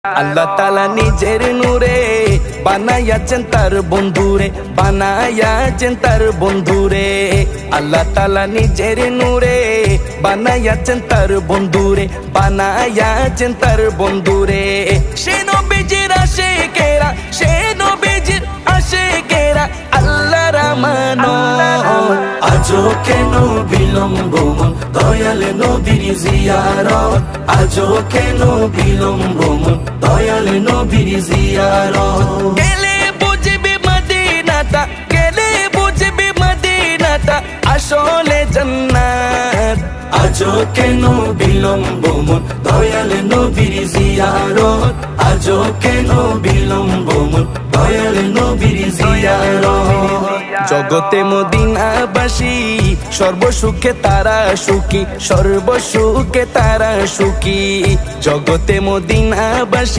আল্লাহ তাআলা নিজের নূরে বানায়াছেন তার বন্ধুরে, বানায়াছেন তার বন্ধুরে। আল্লাহ তাআলা নিজের নূরে বানায়াছেন তার বন্ধুরে, বানায়াছেন তার বন্ধুরে। সে নবীজির আশিকেরা, সে নবীজির আশিকেরা আল্লাহর আমানত। আজও কেন বিলম্ব মন দয়াল নবীর জিয়ারত, আজও কেন বিলম্ব মন দয়াল নবীর জিয়ারত। গেলে বুঝবি মদিনাটা, গেলে বুঝবি মদিনাটা আসলে জান্নাত। আজও কেন বিলম্ব মন দয়াল নবীর জিয়ারত, আজও কেন বিলম্ব মন দয়াল নবীর জিয়ারত। জগতে মদিনাবাসী সর্বসুখে তারা সুখী, সর্বসুখে তারা সুখী। জগতে মদিনাবাসী